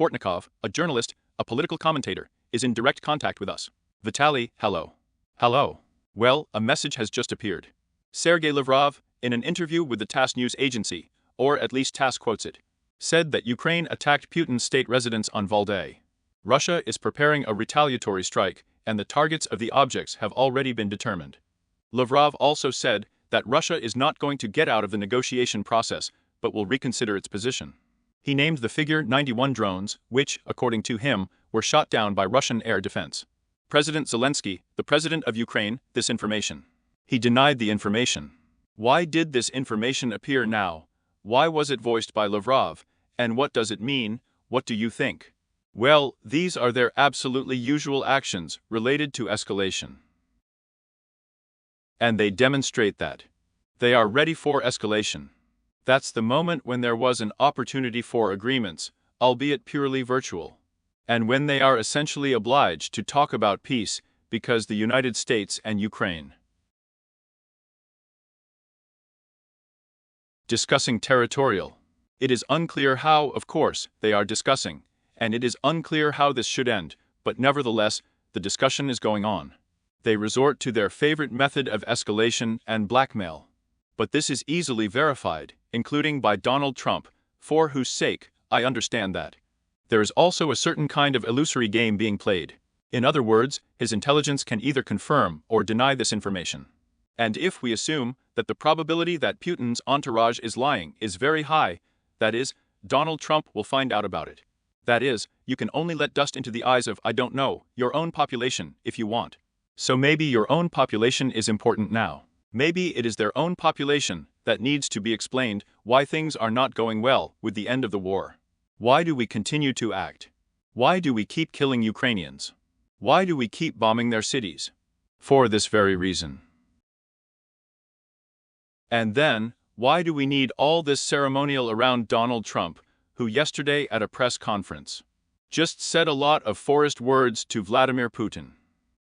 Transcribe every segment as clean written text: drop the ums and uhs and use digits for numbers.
Portnikov, a journalist, a political commentator, is in direct contact with us. Vitaly, hello. Hello. Well, a message has just appeared. Sergei Lavrov, in an interview with the TASS news agency, or at least TASS quotes it, said that Ukraine attacked Putin's state residence on Valdai. Russia is preparing a retaliatory strike, and the targets of the objects have already been determined. Lavrov also said that Russia is not going to get out of the negotiation process, but will reconsider its position. He named the figure 91 drones, which, according to him, were shot down by Russian air defense. President Zelensky, the president of Ukraine, this information. He denied the information. Why did this information appear now? Why was it voiced by Lavrov? And what does it mean? What do you think? Well, these are their absolutely usual actions related to escalation. And they demonstrate that they are ready for escalation. That's the moment when there was an opportunity for agreements, albeit purely virtual. And when they are essentially obliged to talk about peace because the United States and Ukraine discussing territorial. It is unclear how, of course, they are discussing, and it is unclear how this should end, but nevertheless, the discussion is going on. They resort to their favorite method of escalation and blackmail. But this is easily verified, including by Donald Trump, for whose sake, I understand that. There is also a certain kind of illusory game being played. In other words, his intelligence can either confirm or deny this information. And if we assume that the probability that Putin's entourage is lying is very high, that is, Donald Trump will find out about it. That is, you can only let dust into the eyes of, I don't know, your own population, if you want. So maybe your own population is important now. Maybe it is their own population that needs to be explained why things are not going well with the end of the war. Why do we continue to act? Why do we keep killing Ukrainians? Why do we keep bombing their cities? For this very reason. And then, why do we need all this ceremonial around Donald Trump, who yesterday at a press conference just said a lot of forced words to Vladimir Putin?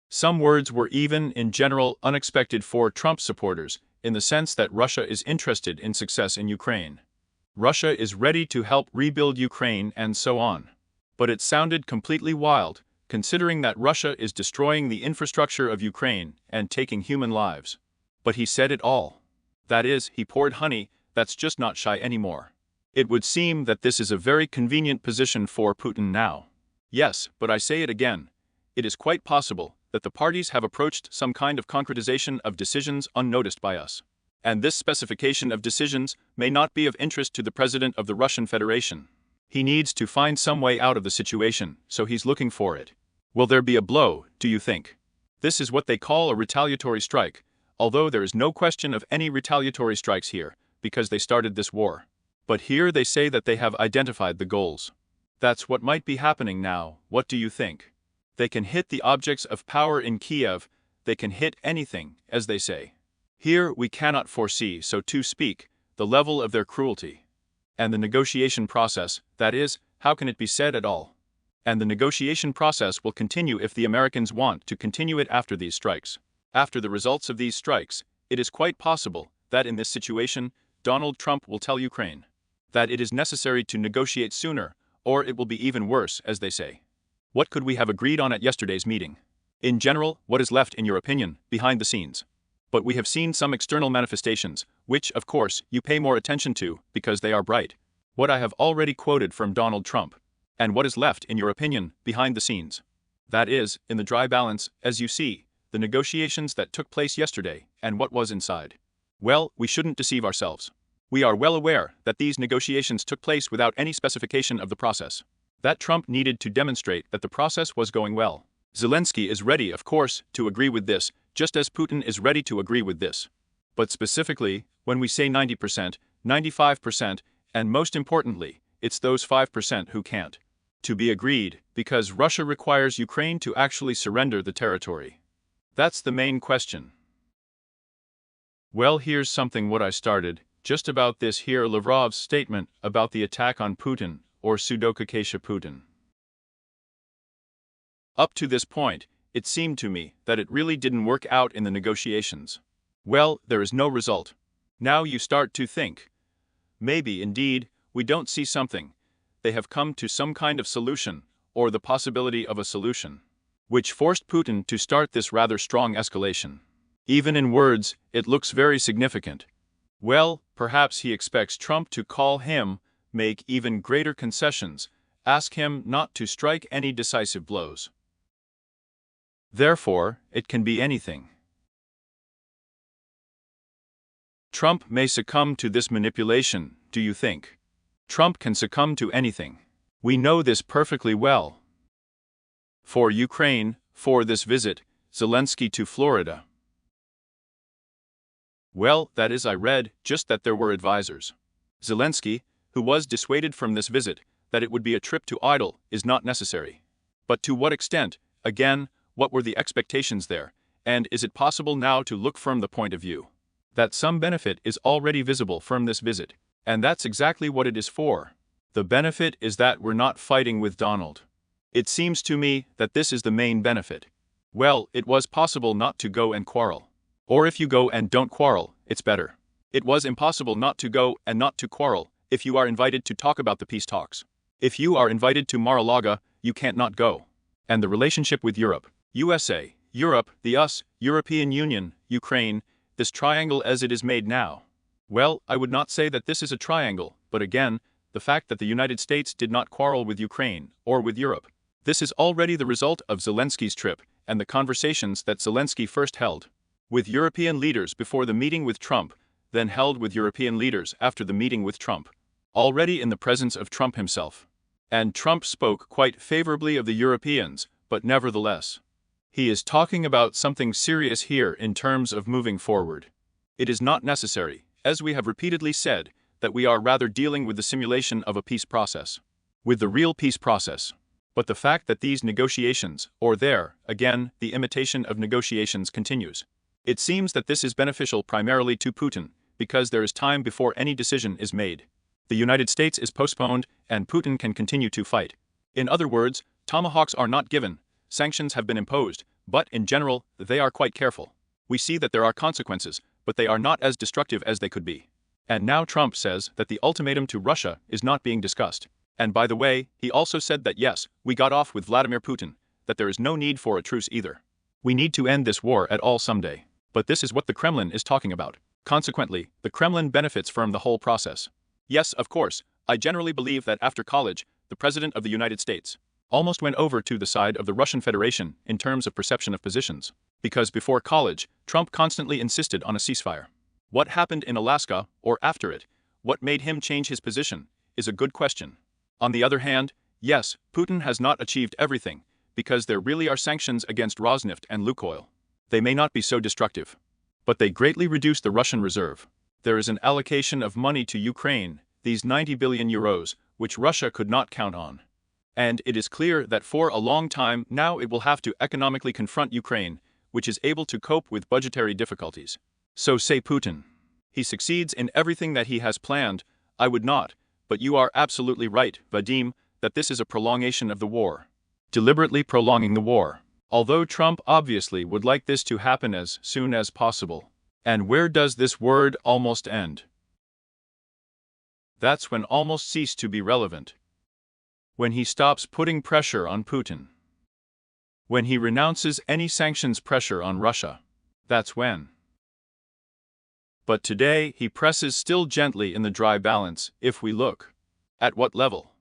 Some words were even, in general, unexpected for Trump supporters, in the sense that Russia is interested in success in Ukraine. Russia is ready to help rebuild Ukraine and so on. But it sounded completely wild, considering that Russia is destroying the infrastructure of Ukraine and taking human lives. But he said it all. That is, he poured honey, that's just not shy anymore. It would seem that this is a very convenient position for Putin now. Yes, but I say it again. It is quite possible that the parties have approached some kind of concretization of decisions unnoticed by us. And this specification of decisions may not be of interest to the president of the Russian Federation. He needs to find some way out of the situation, so he's looking for it. Will there be a blow, do you think? This is what they call a retaliatory strike, although there is no question of any retaliatory strikes here, because they started this war. But here they say that they have identified the goals. That's what might be happening now. What do you think? They can hit the objects of power in Kiev, they can hit anything, as they say. Here we cannot foresee, so to speak, the level of their cruelty. And the negotiation process, that is, how can it be said at all? And the negotiation process will continue if the Americans want to continue it after these strikes. After the results of these strikes, it is quite possible that in this situation, Donald Trump will tell Ukraine that it is necessary to negotiate sooner, or it will be even worse, as they say. What could we have agreed on at yesterday's meeting? In general, what is left, in your opinion, behind the scenes? But we have seen some external manifestations, which, of course, you pay more attention to, because they are bright. What I have already quoted from Donald Trump. And what is left, in your opinion, behind the scenes? That is, in the dry balance, as you see, the negotiations that took place yesterday, and what was inside. Well, we shouldn't deceive ourselves. We are well aware that these negotiations took place without any specification of the process. That Trump needed to demonstrate that the process was going well. Zelensky is ready, of course, to agree with this, just as Putin is ready to agree with this. But specifically, when we say 90%, 95%, and most importantly, it's those 5% who can't. To be agreed, because Russia requires Ukraine to actually surrender the territory. That's the main question. Well, here's something what I started, just about this here Lavrov's statement about the attack on Putin, or Pseudo-Caucasia Putin. Up to this point, it seemed to me that it really didn't work out in the negotiations. Well, there is no result. Now you start to think. Maybe, indeed, we don't see something. they have come to some kind of solution, or the possibility of a solution, which forced Putin to start this rather strong escalation. Even in words, it looks very significant. Well, perhaps he expects Trump to call him, make even greater concessions, ask him not to strike any decisive blows. Therefore, it can be anything. Trump may succumb to this manipulation, do you think? Trump can succumb to anything. We know this perfectly well. For Ukraine, for this visit, Zelensky to Florida. Well, that is, I read just that there were advisors. Zelensky, who was dissuaded from this visit, that it would be a trip to idle, is not necessary. But to what extent, again, what were the expectations there, and is it possible now to look from the point of view that some benefit is already visible from this visit, and that's exactly what it is for. The benefit is that we're not fighting with Donald. It seems to me that this is the main benefit. Well, it was possible not to go and quarrel. Or if you go and don't quarrel, it's better. It was impossible not to go and not to quarrel if you are invited to talk about the peace talks. If you are invited to Mar-a-Lago, you can't not go. And the relationship with Europe, USA, Europe, the US, European Union, Ukraine, this triangle as it is made now. Well, I would not say that this is a triangle, but again, the fact that the United States did not quarrel with Ukraine or with Europe. This is already the result of Zelensky's trip and the conversations that Zelensky first held with European leaders before the meeting with Trump, then held with European leaders after the meeting with Trump, already in the presence of Trump himself. And Trump spoke quite favorably of the Europeans, but nevertheless, he is talking about something serious here in terms of moving forward. It is not necessary, as we have repeatedly said, that we are rather dealing with the simulation of a peace process, with the real peace process. But the fact that these negotiations, or there, again, the imitation of negotiations continues. It seems that this is beneficial primarily to Putin, because there is time before any decision is made. The United States is postponed, and Putin can continue to fight. In other words, tomahawks are not given, sanctions have been imposed, but in general, they are quite careful. We see that there are consequences, but they are not as destructive as they could be. And now Trump says that the ultimatum to Russia is not being discussed. And by the way, he also said that yes, we got off with Vladimir Putin, that there is no need for a truce either. We need to end this war at all someday. But this is what the Kremlin is talking about. Consequently, the Kremlin benefits from the whole process. Yes, of course, I generally believe that after college, the President of the United States almost went over to the side of the Russian Federation in terms of perception of positions. Because before college, Trump constantly insisted on a ceasefire. What happened in Alaska, or after it, what made him change his position, is a good question. On the other hand, yes, Putin has not achieved everything, because there really are sanctions against Rosneft and Lukoil. They may not be so destructive, but they greatly reduce the Russian reserve. There is an allocation of money to Ukraine, these 90 billion euros, which Russia could not count on. And it is clear that for a long time now it will have to economically confront Ukraine, which is able to cope with budgetary difficulties. So say Putin. He succeeds in everything that he has planned. I would not, but you are absolutely right, Vadim, that this is a prolongation of the war. Deliberately prolonging the war. Although Trump obviously would like this to happen as soon as possible. And where does this word almost end? That's when almost cease to be relevant. When he stops putting pressure on Putin. When he renounces any sanctions pressure on Russia. That's when. But today he presses still gently in the dry balance, if we look. At what level?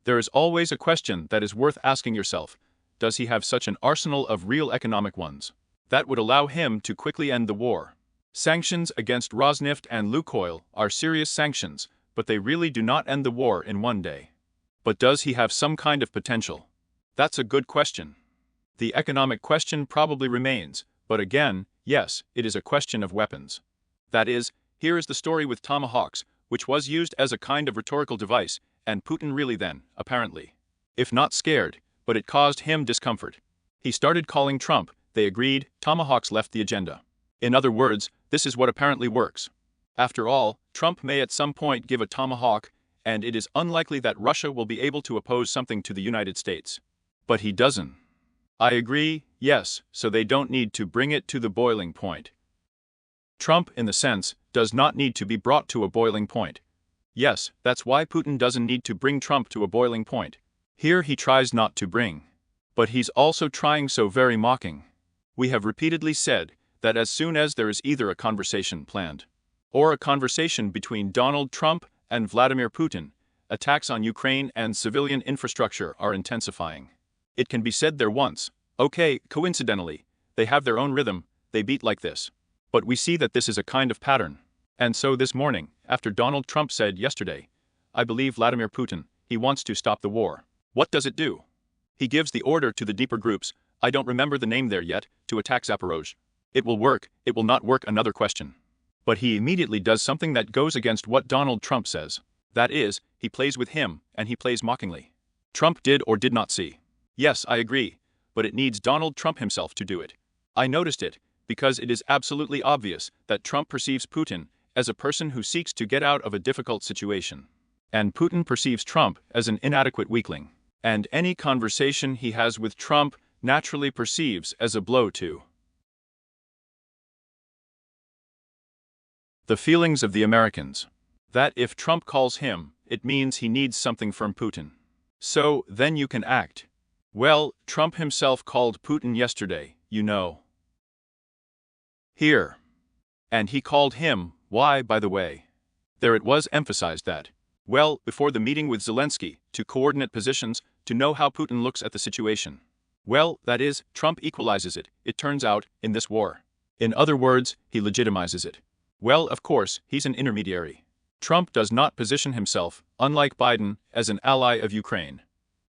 There is always a question that is worth asking yourself. Does he have such an arsenal of real economic ones that would allow him to quickly end the war? Sanctions against Rosneft and Lukoil are serious sanctions, but they really do not end the war in one day. But does he have some kind of potential? That's a good question. The economic question probably remains, but again, yes, it is a question of weapons. That is, here is the story with tomahawks, which was used as a kind of rhetorical device, and Putin really then, apparently, if not scared, but it caused him discomfort. He started calling Trump, they agreed, tomahawks left the agenda. In other words, this is what apparently works. After all, Trump may at some point give a tomahawk, and it is unlikely that Russia will be able to oppose something to the United States. But he doesn't. I agree, yes, so they don't need to bring it to the boiling point. Trump, in the sense, does not need to be brought to a boiling point. Yes, that's why Putin doesn't need to bring Trump to a boiling point. Here he tries not to bring. But he's also trying so very mocking. We have repeatedly said that as soon as there is either a conversation planned or a conversation between Donald Trump and Vladimir Putin, attacks on Ukraine and civilian infrastructure are intensifying. It can be said there once, okay, coincidentally, they have their own rhythm, they beat like this. But we see that this is a kind of pattern. And so this morning, after Donald Trump said yesterday, I believe Vladimir Putin, he wants to stop the war. What does it do? He gives the order to the deeper groups, I don't remember the name there yet, to attack Zaporozhye. It will work, it will not work, another question. But he immediately does something that goes against what Donald Trump says. That is, he plays with him, and he plays mockingly. Trump did or did not see. Yes, I agree, but it needs Donald Trump himself to do it. I noticed it, because it is absolutely obvious that Trump perceives Putin as a person who seeks to get out of a difficult situation. And Putin perceives Trump as an inadequate weakling. And any conversation he has with Trump naturally perceives as a blow to the feelings of the Americans. That if Trump calls him, it means he needs something from Putin. So, then you can act. Well, Trump himself called Putin yesterday, you know. Here. And he called him, why, by the way? There it was emphasized that, well, before the meeting with Zelensky, to coordinate positions, to know how Putin looks at the situation. Well, that is, Trump equalizes it, it turns out, in this war. In other words, he legitimizes it. Well, of course, he's an intermediary. Trump does not position himself, unlike Biden, as an ally of Ukraine.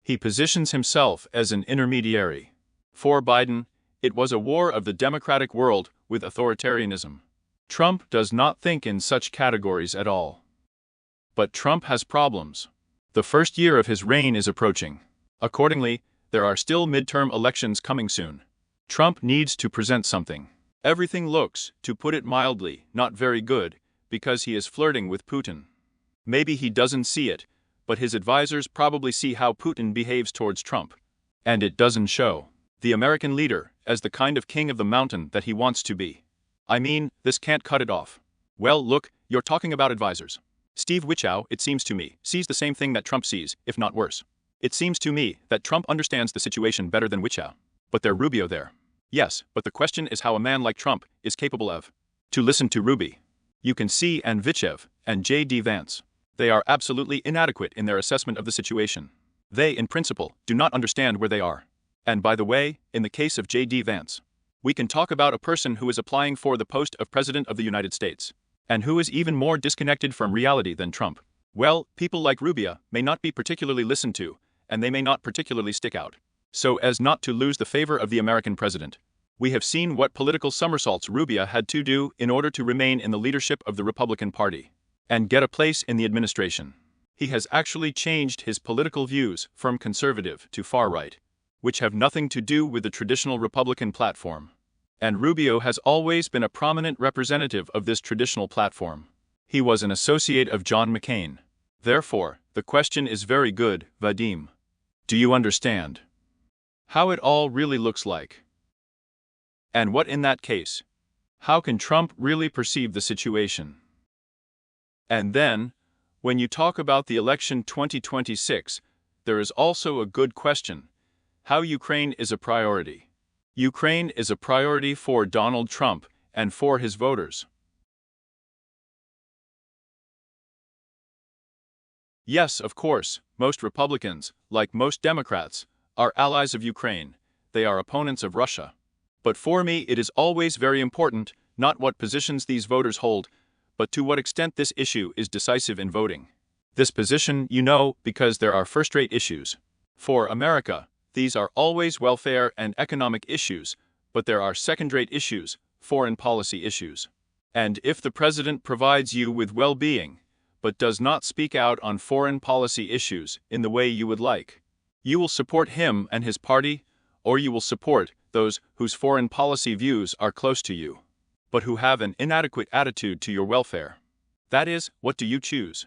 He positions himself as an intermediary. For Biden, it was a war of the democratic world with authoritarianism. Trump does not think in such categories at all. But Trump has problems. The first year of his reign is approaching. Accordingly, there are still midterm elections coming soon. Trump needs to present something. Everything looks, to put it mildly, not very good, because he is flirting with Putin. Maybe he doesn't see it, but his advisors probably see how Putin behaves towards Trump. And it doesn't show. The American leader, as the kind of king of the mountain that he wants to be. I mean, this can't cut it off. Well, look, you're talking about advisors. Steve Witkow, it seems to me, sees the same thing that Trump sees, if not worse. It seems to me that Trump understands the situation better than Witkow. But there's Rubio there. Yes, but the question is how a man like Trump is capable of to listen to Ruby. You can see and Vitchev and J.D. Vance. They are absolutely inadequate in their assessment of the situation. They, in principle, do not understand where they are. And by the way, in the case of J.D. Vance, we can talk about a person who is applying for the post of President of the United States, and who is even more disconnected from reality than Trump. Well, people like Rubio may not be particularly listened to, and they may not particularly stick out, so as not to lose the favor of the American president. We have seen what political somersaults Rubio had to do in order to remain in the leadership of the Republican Party and get a place in the administration. He has actually changed his political views from conservative to far-right, which have nothing to do with the traditional Republican platform. And Rubio has always been a prominent representative of this traditional platform. He was an associate of John McCain. Therefore, the question is very good, Vadim. Do you understand how it all really looks like? And what in that case? How can Trump really perceive the situation? And then, when you talk about the election 2026, there is also a good question. How Ukraine is a priority. Ukraine is a priority for Donald Trump and for his voters. Yes, of course, most Republicans, like most Democrats, are allies of Ukraine. They are opponents of Russia. But for me it is always very important, not what positions these voters hold, but to what extent this issue is decisive in voting. This position, you know, because there are first-rate issues. For America, these are always welfare and economic issues, but there are second-rate issues, foreign policy issues. And if the president provides you with well-being, but does not speak out on foreign policy issues in the way you would like, you will support him and his party, or you will support those whose foreign policy views are close to you, but who have an inadequate attitude to your welfare. That is, what do you choose?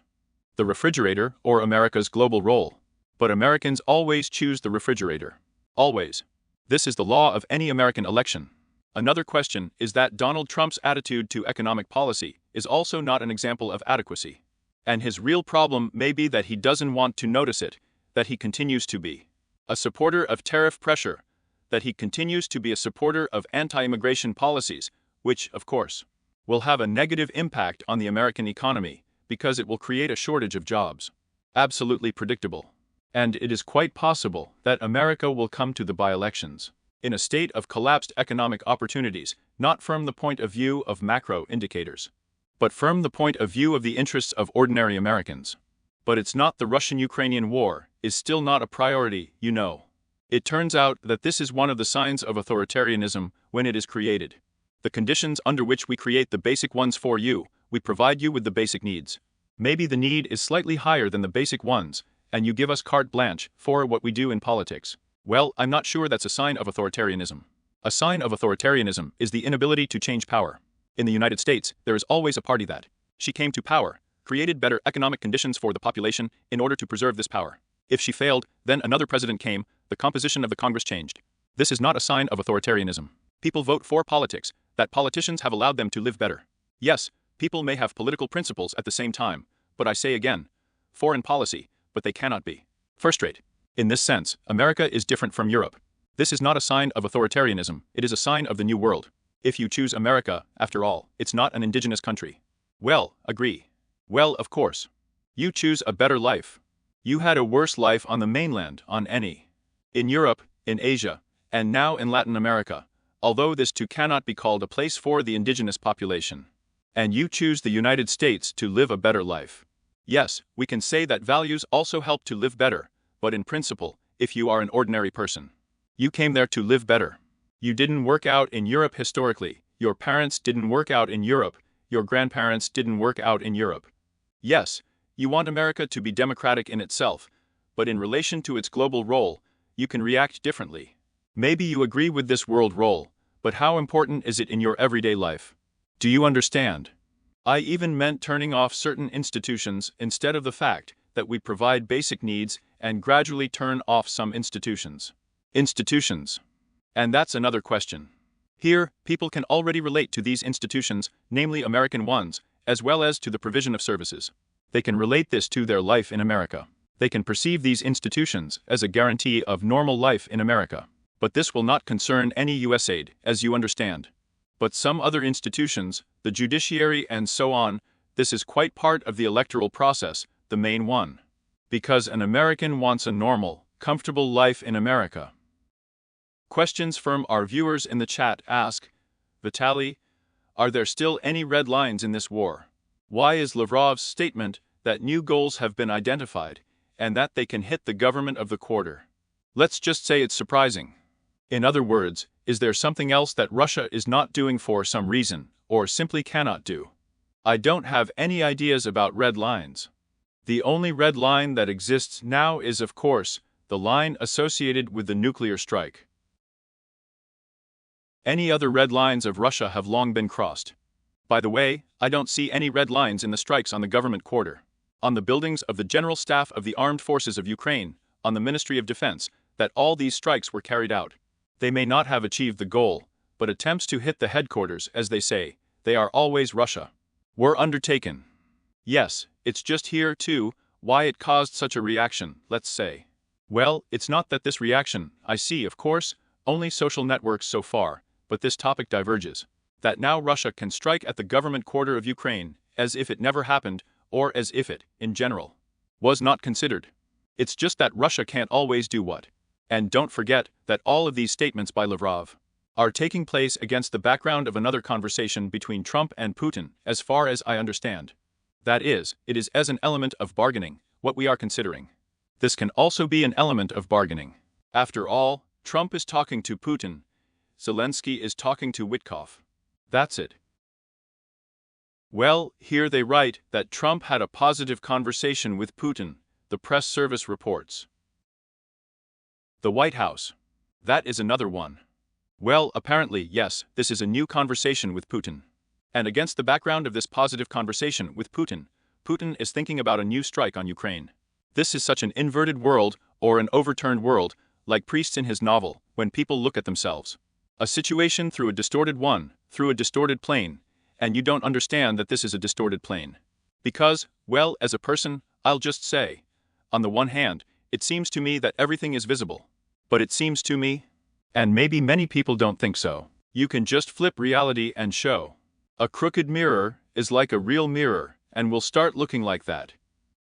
The refrigerator or America's global role? But Americans always choose the refrigerator. Always. This is the law of any American election. Another question is that Donald Trump's attitude to economic policy is also not an example of adequacy. And his real problem may be that he doesn't want to notice it, that he continues to be a supporter of tariff pressure, that he continues to be a supporter of anti-immigration policies, which, of course, will have a negative impact on the American economy because it will create a shortage of jobs. Absolutely predictable. And it is quite possible that America will come to the by-elections in a state of collapsed economic opportunities, not from the point of view of macro indicators, but from the point of view of the interests of ordinary Americans. But it's not. The Russian-Ukrainian war is still not a priority, you know. It turns out that this is one of the signs of authoritarianism when it is created. The conditions under which we create the basic ones for you, we provide you with the basic needs. Maybe the need is slightly higher than the basic ones, and you give us carte blanche for what we do in politics. Well, I'm not sure that's a sign of authoritarianism. A sign of authoritarianism is the inability to change power. In the United States, there is always a party that, she came to power, created better economic conditions for the population in order to preserve this power. If she failed, then another president came, the composition of the Congress changed. This is not a sign of authoritarianism. People vote for politics, that politicians have allowed them to live better. Yes, people may have political principles at the same time, but I say again, foreign policy, but they cannot be first-rate. In this sense, America is different from Europe. This is not a sign of authoritarianism, it is a sign of the new world. If you choose America, after all, it's not an indigenous country. Well, agree. Well, of course. You choose a better life. You had a worse life on the mainland, in Europe, in Asia, and now in Latin America, although this too cannot be called a place for the indigenous population. And you choose the United States to live a better life. Yes, we can say that values also help to live better, but in principle, if you are an ordinary person, you came there to live better. You didn't work out in Europe historically, your parents didn't work out in Europe, your grandparents didn't work out in Europe. Yes, you want America to be democratic in itself, but in relation to its global role, you can react differently. Maybe you agree with this world role, but how important is it in your everyday life? Do you understand? I even meant turning off certain institutions instead of the fact that we provide basic needs and gradually turn off some institutions. Institutions. And that's another question. Here, people can already relate to these institutions, namely American ones, as well as to the provision of services. They can relate this to their life in America. They can perceive these institutions as a guarantee of normal life in America. But this will not concern any US aid, as you understand. But some other institutions, the judiciary and so on, this is quite part of the electoral process, the main one. Because an American wants a normal, comfortable life in America. Questions from our viewers in the chat ask, Vitaly, are there still any red lines in this war? Why is Lavrov's statement that new goals have been identified, and that they can hit the government of the quarter? Let's just say it's surprising. In other words, is there something else that Russia is not doing for some reason, or simply cannot do? I don't have any ideas about red lines. The only red line that exists now is, of course, the line associated with the nuclear strike. Any other red lines of Russia have long been crossed. By the way, I don't see any red lines in the strikes on the government quarter, on the buildings of the General Staff of the Armed Forces of Ukraine, on the Ministry of Defense, that all these strikes were carried out. They may not have achieved the goal, but attempts to hit the headquarters, as they say, they are always Russia, were undertaken. Yes, it's just here too, why it caused such a reaction, let's say. Well, it's not that this reaction, I see, of course, only social networks so far, but this topic diverges. That now Russia can strike at the government quarter of Ukraine, as if it never happened, or as if it, in general, was not considered. It's just that Russia can't always do what. And don't forget that all of these statements by Lavrov are taking place against the background of another conversation between Trump and Putin, as far as I understand. That is, it is as an element of bargaining, what we are considering. This can also be an element of bargaining. After all, Trump is talking to Putin, Zelensky is talking to Witkoff. That's it. Well, here they write that Trump had a positive conversation with Putin, the press service reports. The White House. That is another one. Well, apparently, yes, this is a new conversation with Putin. And against the background of this positive conversation with Putin, Putin is thinking about a new strike on Ukraine. This is such an inverted world, or an overturned world, like Priest in his novel, when people look at themselves. A situation through a distorted one, through a distorted plane, and you don't understand that this is a distorted plane. Because, Well, as a person, I'll just say, on the one hand, it seems to me that everything is visible. But it seems to me, and maybe many people don't think so, you can just flip reality and show. A crooked mirror is like a real mirror and will start looking like that.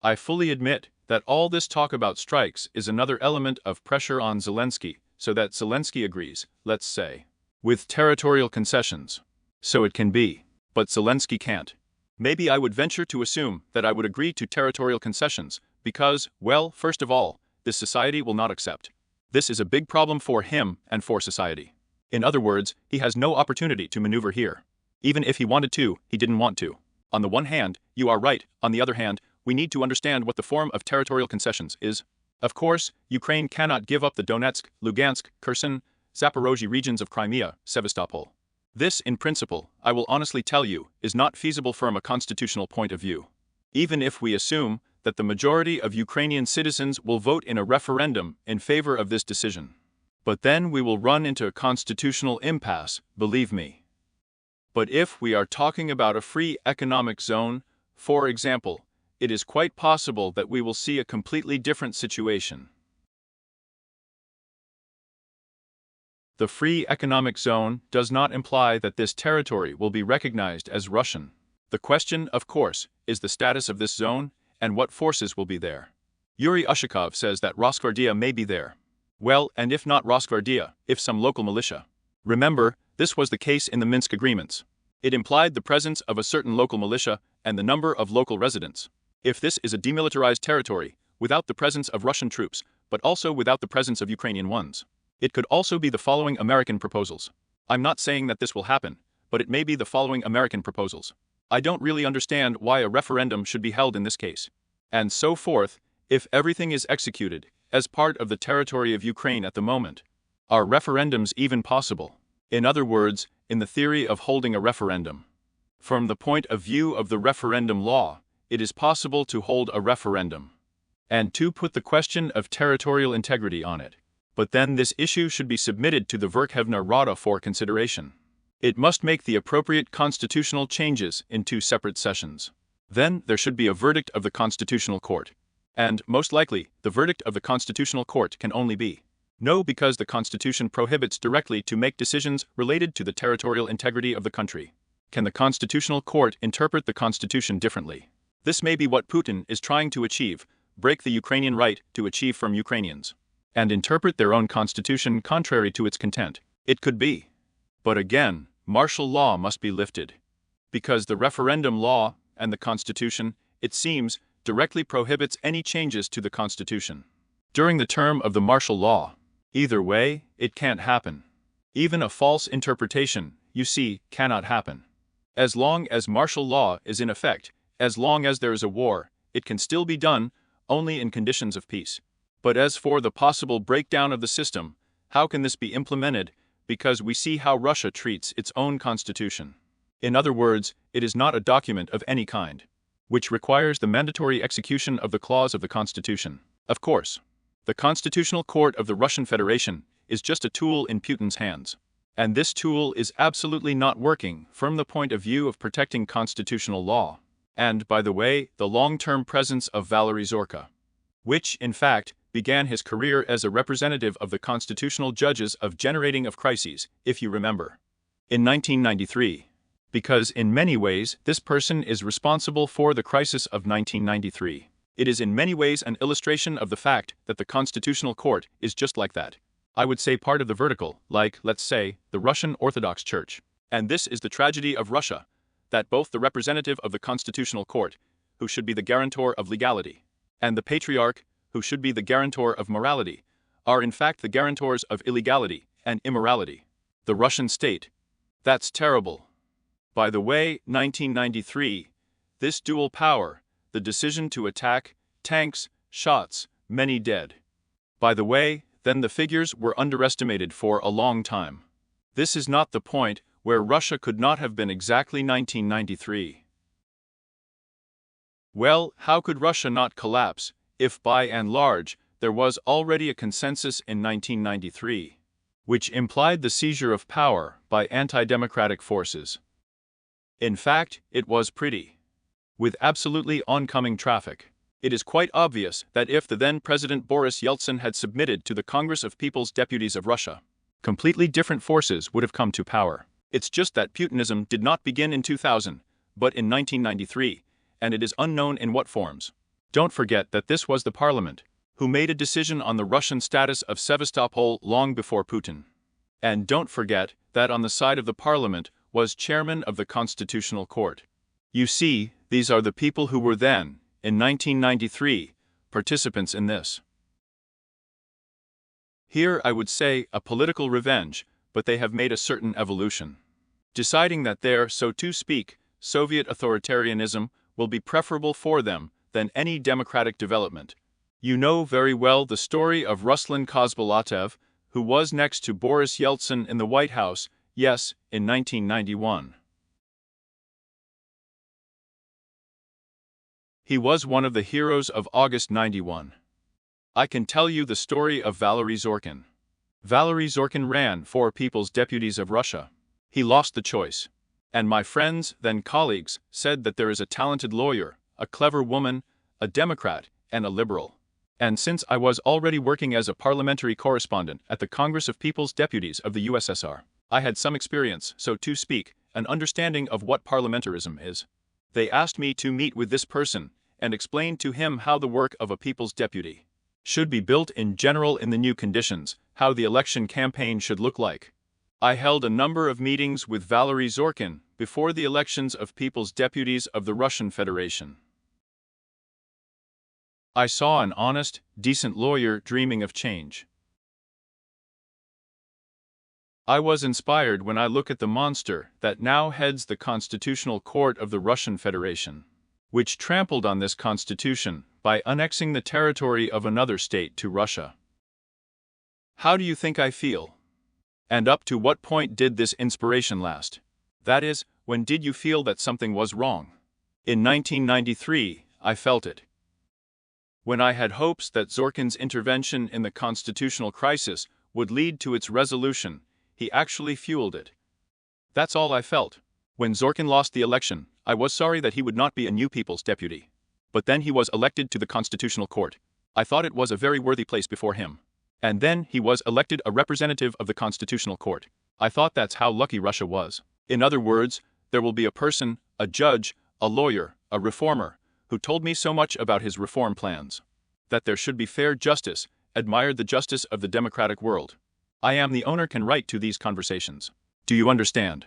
I fully admit that all this talk about strikes is another element of pressure on Zelensky, so that Zelensky agrees, let's say, with territorial concessions. So it can be. But Zelensky can't. Maybe I would venture to assume that I would agree to territorial concessions because, well, first of all, this society will not accept. This is a big problem for him and for society. In other words, he has no opportunity to maneuver here. Even if he wanted to, he didn't want to. On the one hand, you are right. On the other hand, we need to understand what the form of territorial concessions is. Of course, Ukraine cannot give up the Donetsk, Lugansk, Kherson, Zaporozhye regions of Crimea, Sevastopol. This, in principle, I will honestly tell you, is not feasible from a constitutional point of view. Even if we assume that the majority of Ukrainian citizens will vote in a referendum in favor of this decision. But then we will run into a constitutional impasse, believe me. But if we are talking about a free economic zone, for example, it is quite possible that we will see a completely different situation. The free economic zone does not imply that this territory will be recognized as Russian. The question, of course, is the status of this zone and what forces will be there. Yuri Ushakov says that Rosgvardia may be there. Well, and if not Rosgvardia, if some local militia. Remember, this was the case in the Minsk agreements. It implied the presence of a certain local militia and the number of local residents. If this is a demilitarized territory, without the presence of Russian troops, but also without the presence of Ukrainian ones. It could also be the following American proposals. I'm not saying that this will happen, but it may be the following American proposals. I don't really understand why a referendum should be held in this case. And so forth, if everything is executed as part of the territory of Ukraine at the moment. Are referendums even possible? In other words, in the theory of holding a referendum. From the point of view of the referendum law, it is possible to hold a referendum and to put the question of territorial integrity on it. But then this issue should be submitted to the Verkhovna Rada for consideration. It must make the appropriate constitutional changes in 2 separate sessions. Then there should be a verdict of the Constitutional Court. And, most likely, the verdict of the Constitutional Court can only be no, because the Constitution prohibits directly to make decisions related to the territorial integrity of the country. Can the Constitutional Court interpret the Constitution differently? This may be what Putin is trying to achieve, break the Ukrainian right to achieve from Ukrainians, and interpret their own constitution contrary to its content. It could be. But again, martial law must be lifted. Because the referendum law and the Constitution, it seems, directly prohibits any changes to the Constitution during the term of the martial law. Either way, it can't happen. Even a false interpretation, you see, cannot happen. As long as martial law is in effect, as long as there is a war, it can still be done, only in conditions of peace. But as for the possible breakdown of the system, how can this be implemented? Because we see how Russia treats its own constitution. In other words, it is not a document of any kind, which requires the mandatory execution of the clause of the Constitution. Of course, the Constitutional Court of the Russian Federation is just a tool in Putin's hands. And this tool is absolutely not working from the point of view of protecting constitutional law. And, by the way, the long-term presence of Valery Zorka, which, in fact, began his career as a representative of the constitutional judges of generating of crises, if you remember, in 1993. Because in many ways, this person is responsible for the crisis of 1993. It is in many ways an illustration of the fact that the Constitutional Court is just like that. I would say part of the vertical, like, let's say, the Russian Orthodox Church. And this is the tragedy of Russia, that both the representative of the Constitutional Court, who should be the guarantor of legality, and the Patriarch, who should be the guarantor of morality, are in fact the guarantors of illegality and immorality. The Russian state. That's terrible. By the way, 1993, this dual power, the decision to attack, tanks, shots, many dead. By the way, then the figures were underestimated for a long time. This is not the point where Russia could not have been exactly 1993. Well, how could Russia not collapse, if by and large, there was already a consensus in 1993, which implied the seizure of power by anti-democratic forces? In fact, it was pretty with absolutely oncoming traffic. It is quite obvious that if the then President Boris Yeltsin had submitted to the Congress of People's Deputies of Russia, completely different forces would have come to power. It's just that Putinism did not begin in 2000, but in 1993, and it is unknown in what forms. Don't forget that this was the parliament who made a decision on the Russian status of Sevastopol long before Putin. And don't forget that on the side of the parliament was chairman of the Constitutional Court. You see, these are the people who were then, in 1993, participants in this. Here I would say a political revenge, but they have made a certain evolution, deciding that their, so to speak, Soviet authoritarianism will be preferable for them than any democratic development. You know very well the story of Ruslan Kozbalatev, who was next to Boris Yeltsin in the White House, yes, in 1991. He was one of the heroes of August 91. I can tell you the story of Valery Zorkin. Valery Zorkin ran for People's Deputies of Russia. He lost the choice. And my friends, then colleagues, said that there is a talented lawyer, a clever woman, a Democrat, and a liberal. And since I was already working as a parliamentary correspondent at the Congress of People's Deputies of the USSR, I had some experience, so to speak, an understanding of what parliamentarism is. They asked me to meet with this person and explain to him how the work of a people's deputy should be built in general in the new conditions, how the election campaign should look like. I held a number of meetings with Valery Zorkin before the elections of People's Deputies of the Russian Federation. I saw an honest, decent lawyer dreaming of change. I was inspired when I look at the monster that now heads the Constitutional Court of the Russian Federation, which trampled on this constitution by annexing the territory of another state to Russia. How do you think I feel? And up to what point did this inspiration last? That is, when did you feel that something was wrong? In 1993, I felt it. When I had hopes that Zorkin's intervention in the constitutional crisis would lead to its resolution, he actually fueled it. That's all I felt. When Zorkin lost the election, I was sorry that he would not be a new people's deputy. But then he was elected to the Constitutional Court. I thought it was a very worthy place before him. And then he was elected a representative of the Constitutional Court. I thought that's how lucky Russia was. In other words, there will be a person, a judge, a lawyer, a reformer, who told me so much about his reform plans. That there should be fair justice, admired the justice of the democratic world. I am the owner can write to these conversations. Do you understand?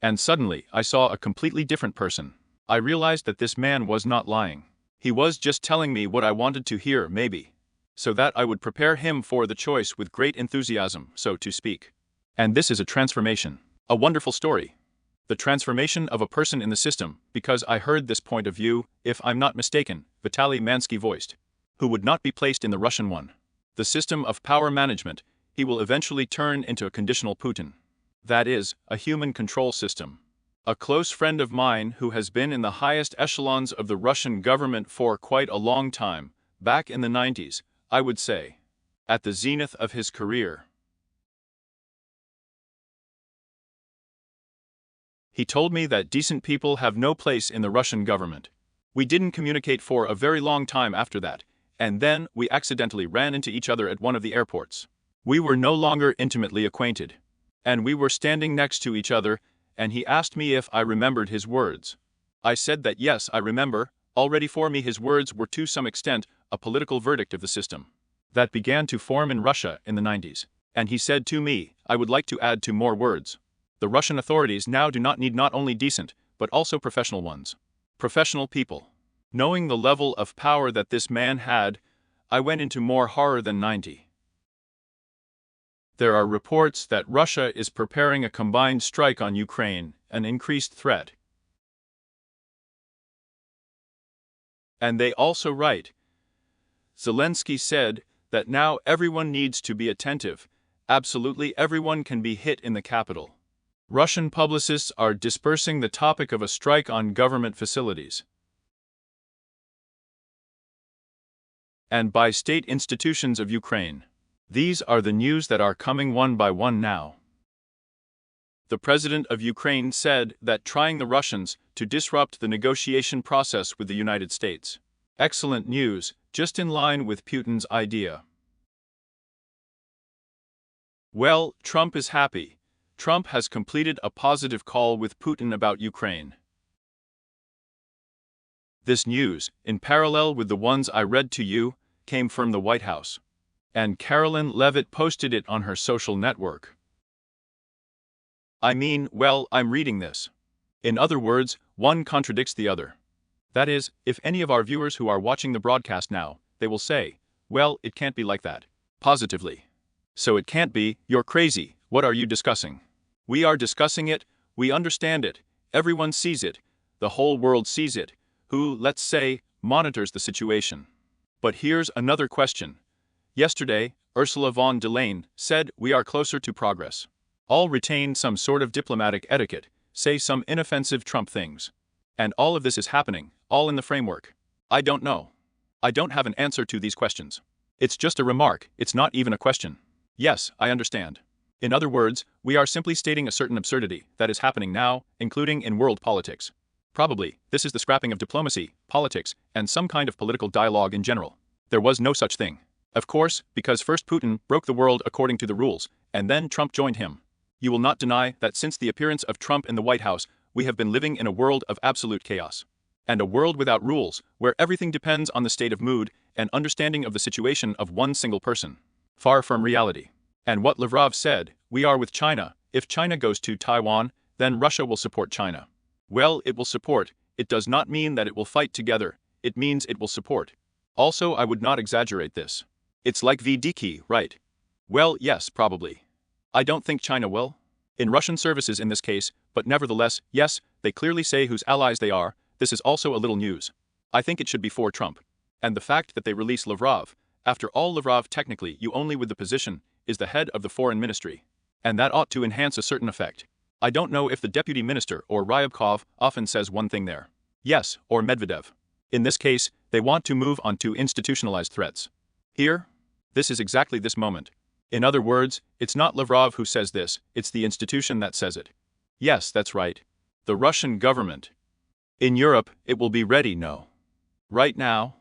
And suddenly I saw a completely different person. I realized that this man was not lying. He was just telling me what I wanted to hear, maybe, so that I would prepare him for the choice with great enthusiasm, so to speak. And this is a transformation. A wonderful story. The transformation of a person in the system, because I heard this point of view, if I'm not mistaken, Vitaly Mansky voiced, who would not be placed in the Russian one. The system of power management, he will eventually turn into a conditional Putin. That is, a human control system. A close friend of mine who has been in the highest echelons of the Russian government for quite a long time, back in the 90s, I would say, at the zenith of his career. He told me that decent people have no place in the Russian government. We didn't communicate for a very long time after that, and then we accidentally ran into each other at one of the airports. We were no longer intimately acquainted. And we were standing next to each other, and he asked me if I remembered his words. I said that yes, I remember. Already for me his words were to some extent a political verdict of the system that began to form in Russia in the 90s. And he said to me, I would like to add 2 more words. The Russian authorities now do not need not only decent, but also professional ones. Professional people. Knowing the level of power that this man had, I went into more horror than 90. There are reports that Russia is preparing a combined strike on Ukraine, an increased threat. And they also write, Zelensky said that now everyone needs to be attentive. Absolutely everyone can be hit in the capital. Russian publicists are dispersing the topic of a strike on government facilities and by state institutions of Ukraine. These are the news that are coming one by one now. The president of Ukraine said that trying the Russians to disrupt the negotiation process with the United States. Excellent news, just in line with Putin's idea. Well, Trump is happy. Trump has completed a positive call with Putin about Ukraine. This news, in parallel with the ones I read to you, came from the White House. And Caroline Levitt posted it on her social network. I mean, well, I'm reading this. In other words, one contradicts the other. That is, if any of our viewers who are watching the broadcast now, they will say, well, it can't be like that. Positively. So it can't be, you're crazy, what are you discussing? We are discussing it, we understand it, everyone sees it, the whole world sees it, who, let's say, monitors the situation. But here's another question. Yesterday, Ursula von der Leyen said we are closer to progress. All retain some sort of diplomatic etiquette, say some inoffensive Trump things. And all of this is happening, all in the framework. I don't know. I don't have an answer to these questions. It's just a remark, it's not even a question. Yes, I understand. In other words, we are simply stating a certain absurdity that is happening now, including in world politics. Probably, this is the scrapping of diplomacy, politics, and some kind of political dialogue in general. There was no such thing. Of course, because first Putin broke the world according to the rules, and then Trump joined him. You will not deny that since the appearance of Trump in the White House, we have been living in a world of absolute chaos. And a world without rules, where everything depends on the state of mood and understanding of the situation of one single person. Far from reality. And what Lavrov said, we are with China, if China goes to Taiwan, then Russia will support China. Well, it will support, it does not mean that it will fight together, it means it will support. Also, I would not exaggerate this. It's like Vitaly, right? Well, yes, probably. I don't think China will. In Russian services in this case, but nevertheless, yes, they clearly say whose allies they are, this is also a little news. I think it should be for Trump. And the fact that they release Lavrov, after all Lavrov technically you only with the position, is the head of the foreign ministry. And that ought to enhance a certain effect. I don't know if the deputy minister or Ryabkov often says one thing there. Yes, or Medvedev. In this case, they want to move on to institutionalized threats. Here? This is exactly this moment. In other words, it's not Lavrov who says this, it's the institution that says it. Yes, that's right. The Russian government. In Europe, it will be ready, no. Right now?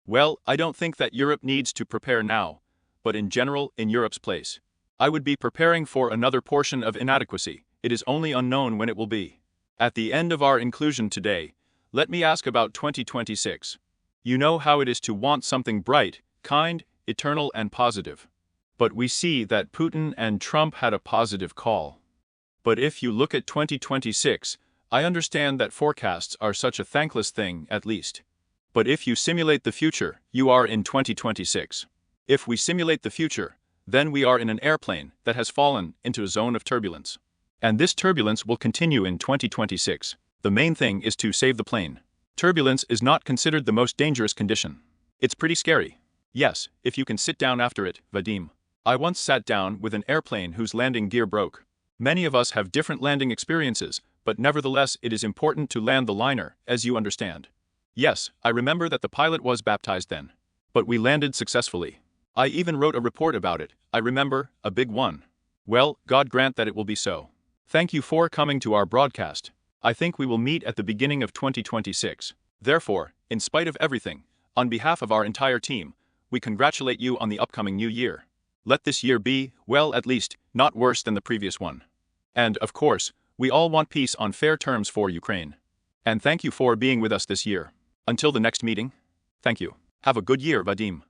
Well, I don't think that Europe needs to prepare now, but in general, in Europe's place. I would be preparing for another portion of inadequacy, it is only unknown when it will be. At the end of our inclusion today, let me ask about 2026. You know how it is to want something bright, kind, eternal and positive. But we see that Putin and Trump had a positive call. But if you look at 2026, I understand that forecasts are such a thankless thing, at least. But if you simulate the future, you are in 2026. If we simulate the future, then we are in an airplane that has fallen into a zone of turbulence. And this turbulence will continue in 2026. The main thing is to save the plane. Turbulence is not considered the most dangerous condition. It's pretty scary. Yes, if you can sit down after it, Vadim. I once sat down with an airplane whose landing gear broke. Many of us have different landing experiences, but nevertheless it is important to land the liner, as you understand. Yes, I remember that the pilot was baptized then. But we landed successfully. I even wrote a report about it, I remember, a big one. Well, God grant that it will be so. Thank you for coming to our broadcast. I think we will meet at the beginning of 2026. Therefore, in spite of everything, on behalf of our entire team, we congratulate you on the upcoming new year. Let this year be, well at least, not worse than the previous one. And, of course, we all want peace on fair terms for Ukraine. And thank you for being with us this year. Until the next meeting. Thank you. Have a good year, Vadim.